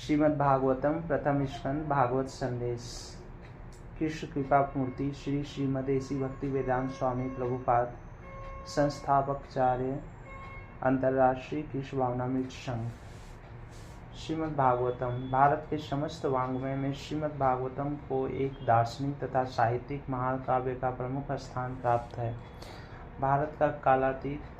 श्रीमद् भागवतम प्रथम स्कंद भागवत संदेश। कृष्ण कृपा मूर्ति श्री श्रीमदेसी भक्ति वेदांत स्वामी प्रभुपाद संस्थापकाचार्य अंतर्राष्ट्रीय कृष्ण भावनामृत संघ। श्रीमद् भागवतम भारत के समस्त वाङ्मय में श्रीमद् भागवतम को एक दार्शनिक तथा साहित्यिक महाकाव्य का प्रमुख स्थान प्राप्त है। भारत का कालातीत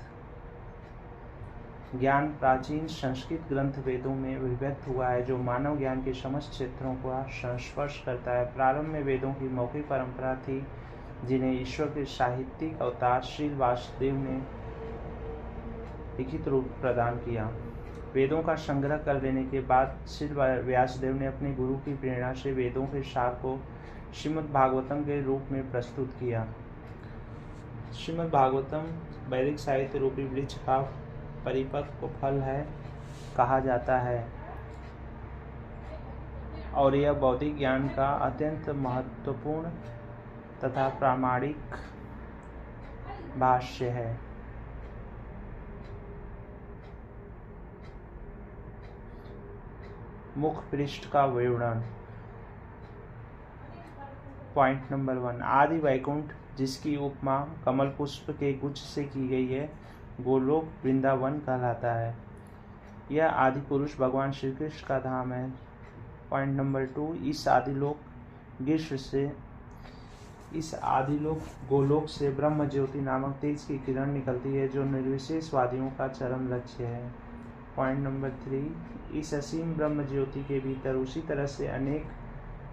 ज्ञान प्राचीन संस्कृत ग्रंथ वेदों में विभक्त हुआ है, जो मानव ज्ञान के समस्त क्षेत्रों का संस्पर्श करता है। प्रारंभ में वेदों की मौखिक परंपरा थी, जिन्हें ईश्वर के साहित्यिक अवतार श्री वासुदेव ने लिखित रूप प्रदान किया। वेदों का संग्रह कर लेने के बाद श्री व्यासदेव ने अपने गुरु की प्रेरणा से वेदों के सार को श्रीमद् भागवतम के रूप में प्रस्तुत किया। श्रीमद् भागवतम वैदिक साहित्य रूपी वृक्ष का परिपक्व फल है कहा जाता है और यह बौद्धिक ज्ञान का अत्यंत महत्वपूर्ण तथा प्रामाणिक भाष्य है। मुख पृष्ठ का विवरण। पॉइंट नंबर 1, आदि वैकुंठ, जिसकी उपमा कमल पुष्प के गुच्छ से की गई है, गोलोक वृंदावन कहलाता है। यह आदि पुरुष भगवान श्री कृष्ण का धाम है। पॉइंट नंबर 2, इस आदिलोक गोलोक से ब्रह्म ज्योति नामक तेज की किरण निकलती है, जो निर्विशेषवादियों का चरम लक्ष्य है। पॉइंट नंबर 3, इस असीम ब्रह्म ज्योति के भीतर उसी तरह से अनेक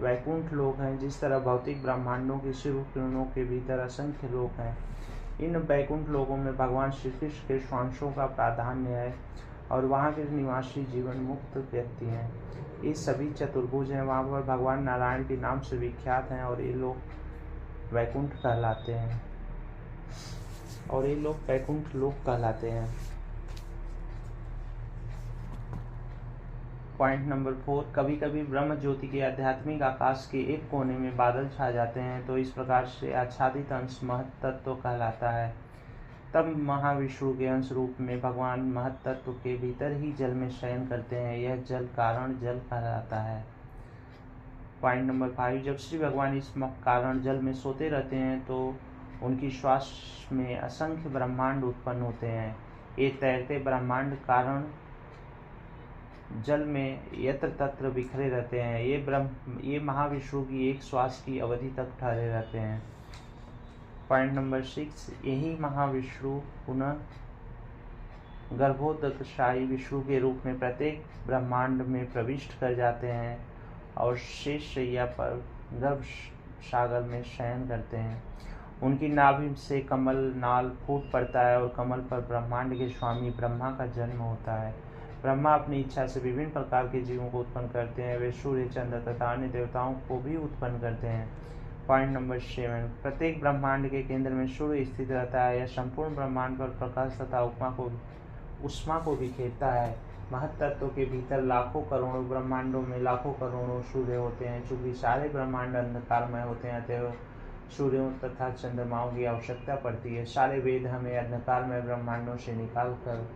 वैकुंठ लोक हैं, जिस तरह भौतिक ब्रह्मांडों की शिव किरणों के भीतर असंख्य लोक हैं। इन वैकुंठ लोकों में भगवान श्री कृष्ण के स्वांशों का प्राधान्य है और वहाँ के निवासी जीवन मुक्त व्यक्ति हैं। ये सभी चतुर्भुज हैं, वहाँ पर भगवान नारायण के नाम से विख्यात हैं और ये लोग वैकुंठ कहलाते हैं। पॉइंट नंबर 4, कभी कभी ब्रह्म ज्योति के आध्यात्मिक आकाश के एक कोने में बादल छा जाते हैं, तो इस प्रकार से आच्छादित अंश महत तत्व कहलाता है। तब महाविष्णु के अंश रूप में भगवान महत तत्व के भीतर ही जल में शयन करते हैं। यह जल कारण जल कहलाता है। पॉइंट नंबर 5, जब श्री भगवान इस कारण जल में सोते रहते हैं, तो उनकी श्वास में असंख्य ब्रह्मांड उत्पन्न होते हैं। ये तैरते ब्रह्मांड कारण जल में यत्र तत्र बिखरे रहते हैं। ये महाविष्णु की एक श्वास की अवधि तक ठहरे रहते हैं। पॉइंट नंबर 6, यही महाविष्णु पुनः गर्भोदकशायी विष्णु के रूप में प्रत्येक ब्रह्मांड में प्रविष्ट कर जाते हैं और शेष शैया पर गर्भ सागर में शयन करते हैं। उनकी नाभि से कमल नाल फूट पड़ता है और कमल पर ब्रह्मांड के स्वामी ब्रह्मा का जन्म होता है। ब्रह्मा अपनी इच्छा से विभिन्न प्रकार के जीवों को उत्पन्न करते हैं। वे सूर्य, चंद्र तथा अन्य देवताओं को भी उत्पन्न करते हैं। पॉइंट नंबर 7, प्रत्येक ब्रह्मांड के केंद्र में सूर्य स्थित रहता है। यह संपूर्ण ब्रह्मांड पर प्रकाश तथा उष्मा को बिखेरता है। महत तत्व के भीतर लाखों करोड़ों ब्रह्मांडों में लाखों करोड़ों सूर्य होते हैं। चूंकि सारे ब्रह्मांड अंधकारमय होते हैं, अतः सूर्यों तथा चंद्रमाओं की आवश्यकता पड़ती है। सारे वेद हमें अंधकारमय ब्रह्मांडों से निकाल कर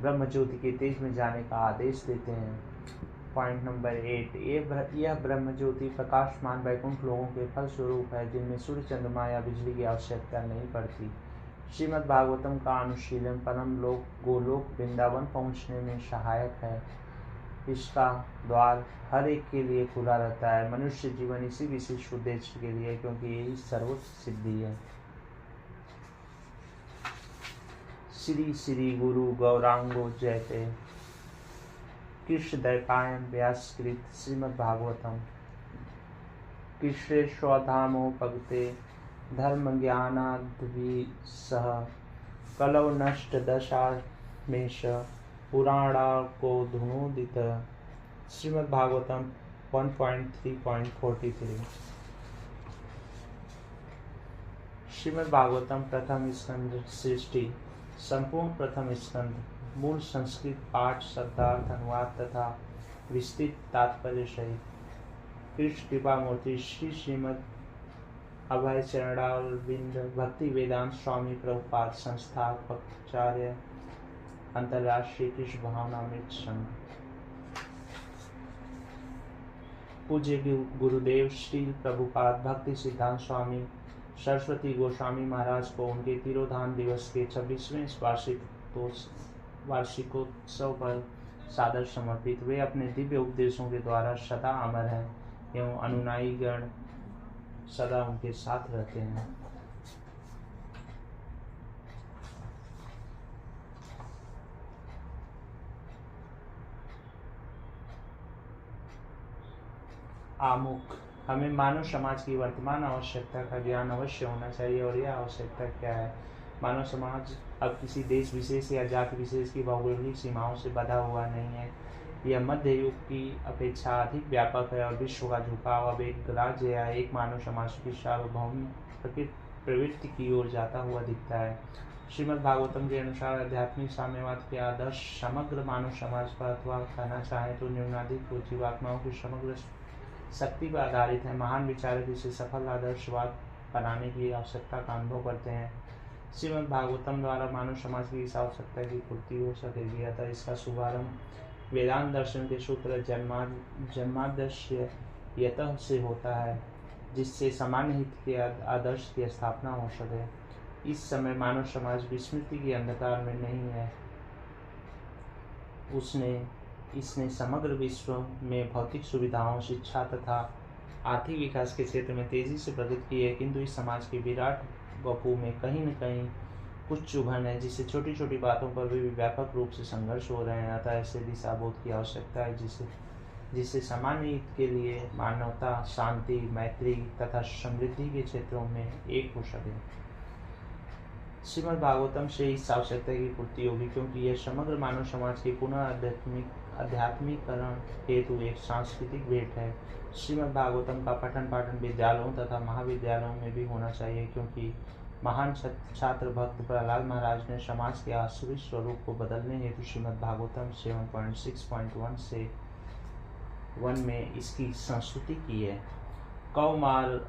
ब्रह्म ज्योति के तेज में जाने का आदेश देते हैं। पॉइंट नंबर 8, यह ब्रह्म ज्योति प्रकाशमान वैकुंठ लोगों के फल स्वरूप है, जिनमें सूर्य, चंद्रमा या बिजली की आवश्यकता नहीं पड़ती। श्रीमद् भागवतम का अनुशीलन परम लोक गोलोक वृंदावन पहुँचने में सहायक है। इसका द्वार हर एक के लिए खुला रहता है। मनुष्य जीवन इसी विशेष उद्देश्य के लिए, क्योंकि यही सर्वोच्च सिद्धि है। श्री श्री गुरु गौरांगो जयते। कृष्ण दैपायन व्यासकृत श्रीमद् भागवतम। कृष्णे स्वधामो भगते धर्म ज्ञानाद्भि सह कलौ नष्ट दशामेश पुराणा को धुनोदित। श्रीमद् भागवतम 1.3.43। श्रीमद् भागवतम प्रथम स्कंद सृष्टि। संपूर्ण प्रथम स्कंद मूल संस्कृत पाठ, शब्दार्थ, अनुवाद तथा विस्तृत तात्पर्य सहित। कृष्ण कृपा मूर्ति श्री श्रीमद् अभय चरणारविंद भक्ति वेदांत स्वामी प्रभुपाद संस्थापकाचार्य अंतर्राष्ट्रीय कृष्ण भावनामृत संघ। पूज्य गुरुदेव श्री प्रभुपाद भक्ति सिद्धांत स्वामी सरस्वती गोस्वामी महाराज को उनके तिरोधान दिवस के 26वें वार्षिकोत्सव पर सादर समर्पित। वे अपने दिव्य उपदेशों के द्वारा सदा अमर हैं एवं अनुयायी गण सदा उनके साथ रहते हैं। आमुख। हमें मानव समाज की वर्तमान आवश्यकता का ज्ञान अवश्य होना चाहिए। और यह आवश्यकता क्या है? मानव समाज अब किसी देश विशेष या जाति विशेष की भौगोलिक सीमाओं से बंधा हुआ नहीं है। यह मध्य युग की अपेक्षा अधिक व्यापक है और विश्व का झुकाव अब एक राज्य या एक मानव समाज की सार्वभौम प्रवृत्ति की ओर जाता हुआ दिखता है। श्रीमद् भागवतम के अनुसार आध्यात्मिक साम्यवाद के आदर्श समग्र मानव समाज पर, अथवा कहना चाहें तो न्यूनाधिक जीवात्माओं की समग्र शक्ति पर आधारित है। महान विचारक इसे सफल आदर्शवाद बनाने की आवश्यकता का अनुभव करते हैं। श्रीमद् भागवतम द्वारा मानव समाज की इस आवश्यकता की पूर्ति हो सकेगी। अतः इसका शुभारंभ वेदांत दर्शन के सूत्र जन्मादर्श्य यतः से होता है, जिससे सामान्य हित के आदर्श की स्थापना हो सके। इस समय मानव समाज विस्मृति के अंधकार में नहीं है। इसने समग्र विश्व में भौतिक सुविधाओं, शिक्षा तथा आर्थिक विकास के क्षेत्र में तेजी से प्रगति की है, किंतु इस समाज के विराट वपु में कहीं न कहीं कुछ चुभन है, जिससे छोटी छोटी बातों पर भी व्यापक रूप से संघर्ष हो रहे हैं। अतः ऐसे दिशाबोध की आवश्यकता है जिससे सामान्य हित के लिए मानवता, शांति, मैत्री तथा समृद्धि के क्षेत्रों में एक हो सके। श्रीमद् भागवतम से इस आवश्यकता की पूर्ति होगी, क्योंकि यह समग्र मानव समाज के पुनः आध्यात्मिकरण हेतु एक सांस्कृतिक भेंट है। श्रीमद् भागवतम का पठन पाठन विद्यालयों तथा महाविद्यालयों में भी होना चाहिए, क्योंकि महान छात्र भक्त प्रहलाद महाराज ने समाज के आसुरी स्वरूप को बदलने हेतु श्रीमद् भागवतम 7.6.1 से 1 में इसकी संस्तुति की है। कौमार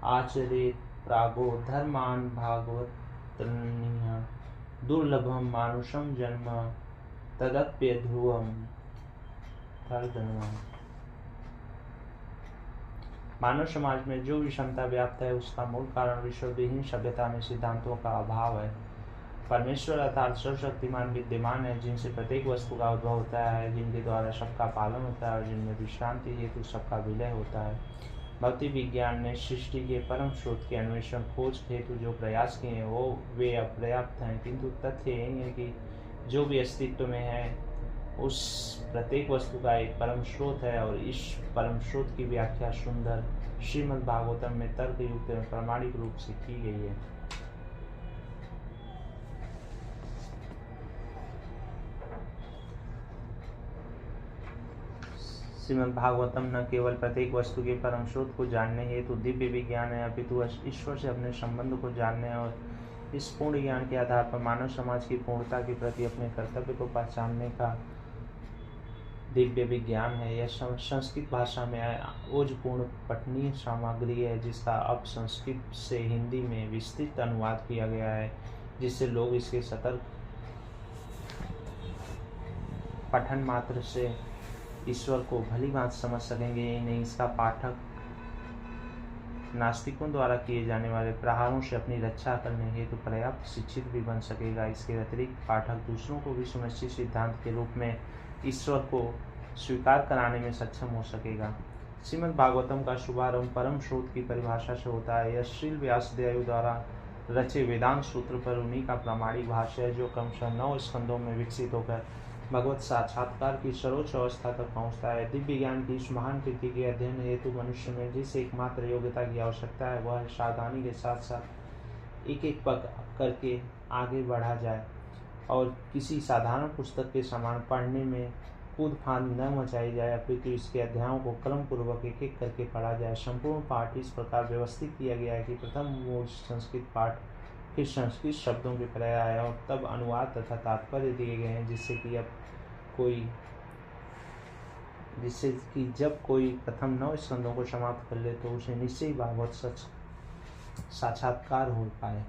आचरेत प्रागो धर्मान भागवतन्य दुर्लभम मानुषम जन्म तदप्य ध्रुवम तर्दनम। मानव समाज में जो विषमता व्याप्त है, उसका मूल कारण विश्वविहीन सभ्यता में सिद्धांतों का अभाव है। परमेश्वर अर्थात सर्वशक्तिमान विद्यमान है, जिनसे प्रत्येक वस्तु का उद्भव होता है, जिनके द्वारा सबका पालन होता है और जिनमें विश्रांति हेतु सबका विलय होता है। भौतिक विज्ञान ने सृष्टि के परम स्रोत के अन्वेषण खोज हेतु जो प्रयास किए हैं वे अपर्याप्त हैं, किंतु तथ्य यही है कि जो भी अस्तित्व में है उस प्रत्येक वस्तु का एक परम स्रोत है, और इस परम स्रोत की व्याख्या सुंदर श्रीमद् भागवतम में तर्क युक्त में प्रामाणिक रूप से की गई है। श्रीमद् भागवतम न केवल प्रत्येक वस्तु के परम स्रोत को जानने हेतु दिव्य विज्ञान है, अपितु ईश्वर से अपने संबंध को जानने और इस पूर्ण ज्ञान के आधार पर मानव समाज की पूर्णता के प्रति अपने कर्तव्य को पहचानने का दिव्य विज्ञान है। यह संस्कृत भाषा में ओजपूर्ण पठनीय सामग्री है, जिसका अब संस्कृत से हिंदी में विस्तृत अनुवाद किया गया है, जिससे लोग इसके सतर्क पठन मात्र से ईश्वर को भली बात समझ सकेंगे। यही नहीं, इसका पाठक नास्तिकों द्वारा किए जाने वाले प्रहारों से अपनी रक्षा करने हेतु पर्याप्त शिक्षित भी बन सकेगा। इसके अतिरिक्त पाठक दूसरों को भी सुनिश्चित सिद्धांत के रूप में ईश्वर को स्वीकार कराने में सक्षम हो सकेगा। श्रीमद् भागवतम का शुभारंभ परम स्रोत की परिभाषा से होता है। यह श्रील व्यासदेव द्वारा रचे वेदांत सूत्र पर उन्हीं का प्रामाणिक भाष्य है, जो क्रमशः 9 स्कंदों में विकसित होकर भगवत साक्षात्कार की सर्वोच्च अवस्था तक पहुँचता है। दिव्य ज्ञान की इस महान कृति के अध्ययन हेतु मनुष्य में जिस एकमात्र योग्यता की आवश्यकता है, वह सावधानी के साथ साथ एक एक पग करके आगे बढ़ा जाए और किसी साधारण पुस्तक के समान पढ़ने में कूद फांद न मचाई जाए, अपितु इसके अध्यायों को क्रम पूर्वक एक एक करके पढ़ा जाए। संपूर्ण पाठ इस प्रकार व्यवस्थित किया गया है कि प्रथम मूल संस्कृत पाठ, फिर संस्कृत शब्दों के पर्याय और तब अनुवाद तथा तात्पर्य दिए गए हैं, जिससे कि जब कोई प्रथम 9 स्कंदों को समाप्त कर ले तो उसे निश्चय भागवत सच साक्षात्कार हो पाए।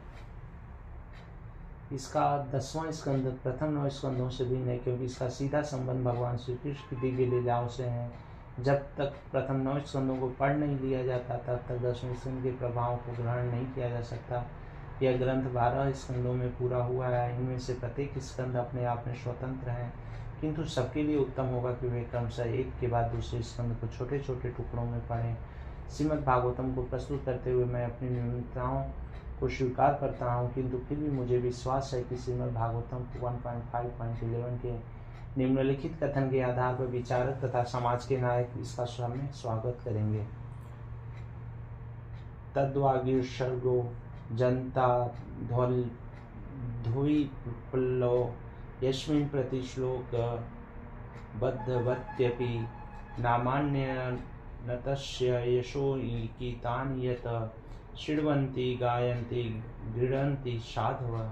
इसका 10वां स्कंद प्रथम 9 स्कंदों से भिन्न है, क्योंकि इसका सीधा संबंध भगवान श्री कृष्ण की दिव्य लीलाओं से है। जब तक प्रथम 9 स्कंदों को पढ़ नहीं लिया जाता, तब तक 10वें स्कंद के प्रभावों को ग्रहण नहीं किया जा सकता। यह ग्रंथ 12 स्कंदों में पूरा हुआ है। इनमें से प्रत्येक स्कंद अपने आप में स्वतंत्र हैं, किंतु सबके लिए उत्तम होगा कि वे क्रमशः एक के बाद दूसरे स्कंद को छोटे छोटे टुकड़ों में पढ़ें। श्रीमद् भागवतम को प्रस्तुत करते हुए मैं अपनी न्यूनताओं को स्वीकार करता हूँ, किंतु फिर भी मुझे विश्वास है कि श्रीमद् भागवतम 1.5.11 के निम्नलिखित कथन के आधार पर विचारक तथा समाज के नायक इसका स्वागत करेंगे। तद्वागीर्षर्गो जनता ध्वुविप्लो यस्मिन् प्रतिश्लोक बद्धवत्यपि नामान्यनतस्य यशो गीतानि यत शृण्वन्ति गायन्ति गृह्णन्ति साधव।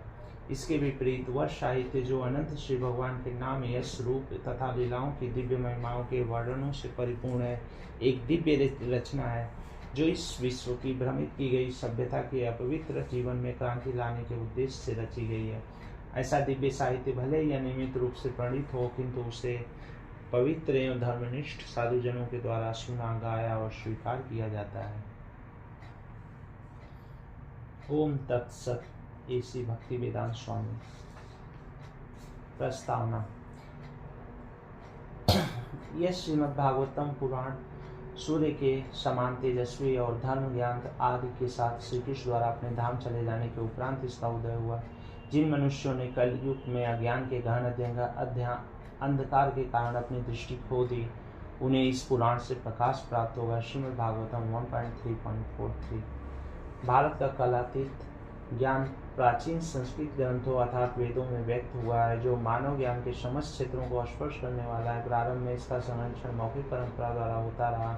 इसके विपरीत वह साहित्य जो अनंत श्री भगवान के नाम, यश, रूप तथा लीलाओं की दिव्य महिमाओं के वर्णनों से परिपूर्ण है, एक दिव्य रचना है जो इस विश्व की भ्रमित की गई सभ्यता के अपवित्र जीवन में क्रांति लाने के उद्देश्य से रची गई है। ऐसा दिव्य साहित्य भले ही अनियमित रूप से प्रणीत हो, किंतु उसे पवित्र एवं धर्मनिष्ठ साधुजनों के द्वारा सुना, गाया और स्वीकार किया जाता है। ओम तत्सत। एसी भक्ति वेदांत स्वामी। प्रस्तावना। यह श्रीमद् भागवतम पुराण सूर्य के समान तेजस्वी और धर्म ज्ञान आदि के साथ श्री कृष्ण द्वारा अपने धाम चले जाने के उपरांत इसका उदय हुआ। जिन मनुष्यों ने कलयुग में अज्ञान के गहन अंधकार के कारण अपनी दृष्टि खो दी, उन्हें इस पुराण से प्रकाश प्राप्त होगा। श्रीमद् भागवतम 1.3.43। भारत का कालातीत ज्ञान प्राचीन संस्कृत ग्रंथों अर्थात वेदों में व्यक्त हुआ है, जो मानव ज्ञान के समस्त क्षेत्रों को स्पर्श करने वाला है। प्रारंभ में इसका संरक्षण मौखिक परंपरा द्वारा होता रहा,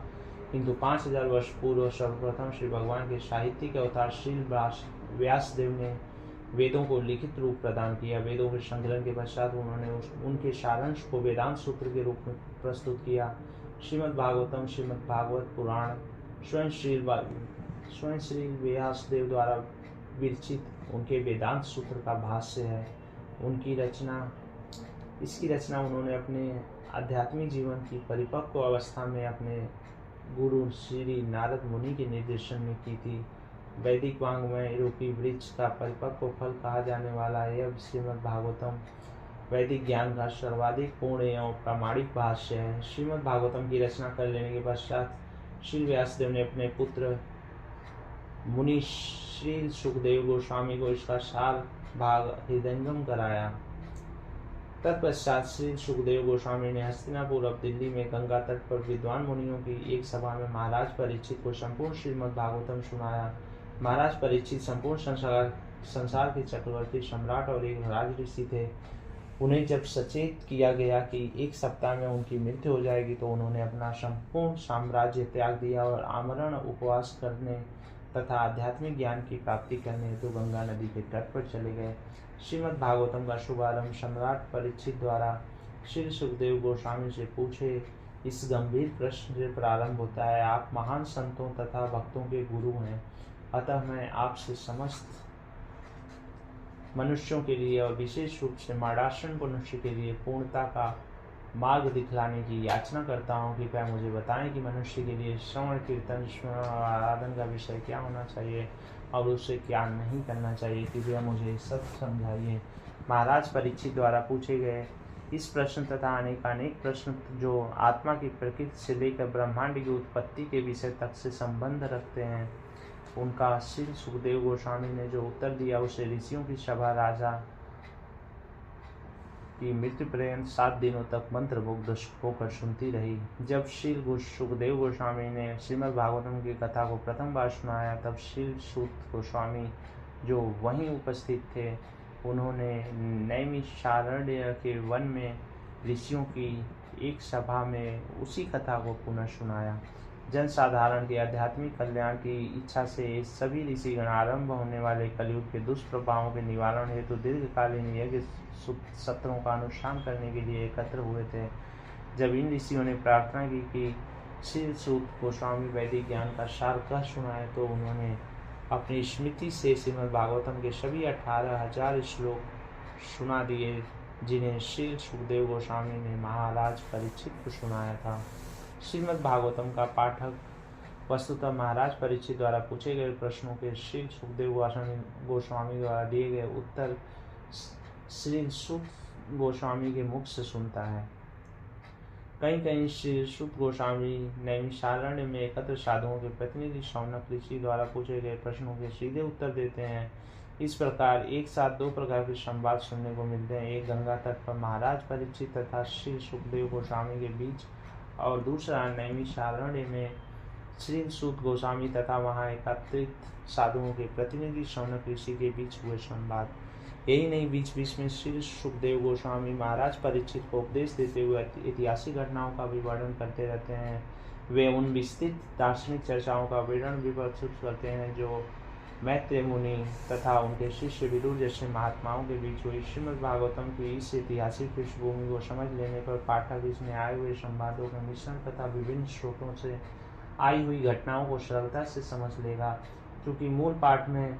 किंतु 5000 वर्ष पूर्व सर्वप्रथम श्री भगवान के साहित्यिक अवतार श्री व्यासदेव ने वेदों को लिखित रूप प्रदान किया। वेदों के संकलन के पश्चात उन्होंने उनके सारांश को वेदांत सूत्र के रूप में प्रस्तुत किया। श्रीमद् भागवतम, श्रीमद् भागवत पुराण स्वयं श्री व्यासदेव द्वारा विरचित उनके वेदांत सूत्र का भाष्य है। इसकी रचना उन्होंने अपने आध्यात्मिक जीवन की परिपक्व अवस्था में अपने गुरु श्री नारद मुनि के निर्देशन में की थी। वैदिक वांग्मय रूपी वृक्ष का परिपक्व फल कहा जाने वाला यह श्रीमद् भागवतम वैदिक ज्ञान का सर्वाधिक पूर्ण एवं प्रामाणिक भाष्य है। श्रीमद् भागवतम की रचना कर लेने के पश्चात श्री व्यासदेव ने अपने पुत्र मुनि श्री सुखदेव गोस्वामी को इसका सार भाग हृदयंगम कराया। तत्पश्चात श्री सुखदेव गोस्वामी ने हस्तिनापुर अब दिल्ली में गंगा तट पर विद्वान मुनियों की एक सभा में महाराज परीक्षित को संपूर्ण श्रीमद् भागवतम सुनाया। महाराज परीक्षित संपूर्ण संसार के चक्रवर्ती सम्राट और एक राज ऋषि थे। उन्हें जब सचेत किया गया कि एक सप्ताह में उनकी मृत्यु हो जाएगी, तो उन्होंने अपना संपूर्ण साम्राज्य त्याग दिया और आमरण उपवास करने तथा आध्यात्मिक ज्ञान की प्राप्ति करने हेतु गंगा नदी के तट पर चले गए। श्रीमद् भागवतम का शुभारंभ सम्राट परीक्षित द्वारा श्री सुखदेव गोस्वामी से पूछे इस गंभीर प्रश्न से प्रारंभ होता है। आप महान संतों तथा भक्तों के गुरु हैं, अतः मैं आपसे समस्त मनुष्यों के लिए और विशेष रूप से मार्गदर्शन मनुष्य के लिए पूर्णता का मार्ग दिखलाने की याचना करता हूँ। कृपया मुझे बताएं कि मनुष्य के लिए श्रवण, कीर्तन, स्मरण और आराधन का विषय क्या होना चाहिए और उसे क्या नहीं करना चाहिए। कृपया मुझे सब समझाइए। महाराज परीक्षित द्वारा पूछे गए इस प्रश्न तथा अनेक प्रश्न जो आत्मा की प्रकृति से लेकर ब्रह्मांड की उत्पत्ति के विषय तक से संबंध रखते हैं, उनका श्री सुखदेव गोस्वामी ने जो उत्तर दिया उसे ऋषियों की सभा राजा की मृत्यु पर्यंत 7 दिनों तक मंत्रमुग्ध होकर सुनती रही। जब श्री सुखदेव गोस्वामी ने श्रीमद् भागवतम की कथा को प्रथम बार सुनाया, तब श्री सूत गोस्वामी जो वहीं उपस्थित थे, उन्होंने नैमिषारण्य के वन में ऋषियों की एक सभा में उसी कथा को पुनः सुनाया। जन साधारण के आध्यात्मिक कल्याण की इच्छा से सभी ऋषिगण आरंभ होने वाले कलयुग के दुष्प्रभावों के निवारण हेतु दीर्घकालीन यज्ञ सत्रों का अनुष्ठान करने के लिए एकत्र हुए थे। जब इन ऋषियों ने प्रार्थना की कि श्री सूत गोस्वामी वैदिक ज्ञान का सार कह सुनाए, तो उन्होंने अपनी स्मृति से श्रीमद् भागवतम के सभी 18,000 श्लोक सुना दिए, जिन्हें श्री सुखदेव गोस्वामी ने महाराज परीक्षित को सुनाया था। श्रीमद् भागवतम का पाठक वस्तुतः महाराज परीक्षित द्वारा पूछे गए प्रश्नों के श्री सुखदेव गोस्वामी द्वारा दिए गए उत्तर श्री सुख गोस्वामी के मुख से सुनता है। कहीं कहीं श्री सुख गोस्वामी नैमिषारण्य में एकत्र साधुओं के प्रतिनिधि शौनक ऋषि द्वारा पूछे गए प्रश्नों के सीधे उत्तर देते हैं। इस प्रकार एक साथ दो प्रकार के संवाद सुनने को मिलते हैं, एक गंगा तट पर महाराज परीक्षित तथा श्री सुखदेव गोस्वामी के बीच, और दूसरा नैमिषारण्य में श्री सुत गोस्वामी तथा वहाँ एकत्रित साधुओं के प्रतिनिधि शौनक ऋषि के बीच हुए संवाद। यही नहीं, बीच बीच में श्री सुखदेव गोस्वामी महाराज परीक्षित को उपदेश देते हुए ऐतिहासिक घटनाओं का भी वर्णन करते रहते हैं। वे उन विस्तृत दार्शनिक चर्चाओं का विवरण भी प्रस्तुत करते हैं जो मैत्रेय मुनि तथा उनके शिष्य विदुर जैसे महात्माओं के बीच हुई। श्रीमद् भागवतम की इस ऐतिहासिक पृष्ठभूमि को समझ लेने पर पाठक इसमें आए हुए संवादों के मिश्रण तथा विभिन्न स्रोतों से आई हुई घटनाओं को सरलता से समझ लेगा। क्योंकि मूल पाठ में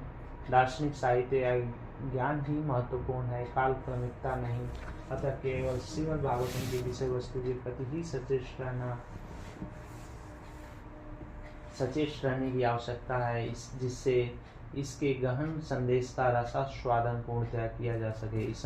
दार्शनिक साहित्य या ज्ञान ही महत्वपूर्ण है, कालक्रमिकता नहीं, अतः केवल श्रीमद् भागवतम की विषय वस्तु के प्रति ही सचेत रहने की आवश्यकता है, जिससे इसके गहन संदेश का रसास्वादन पूर्णतया किया जा सके। इस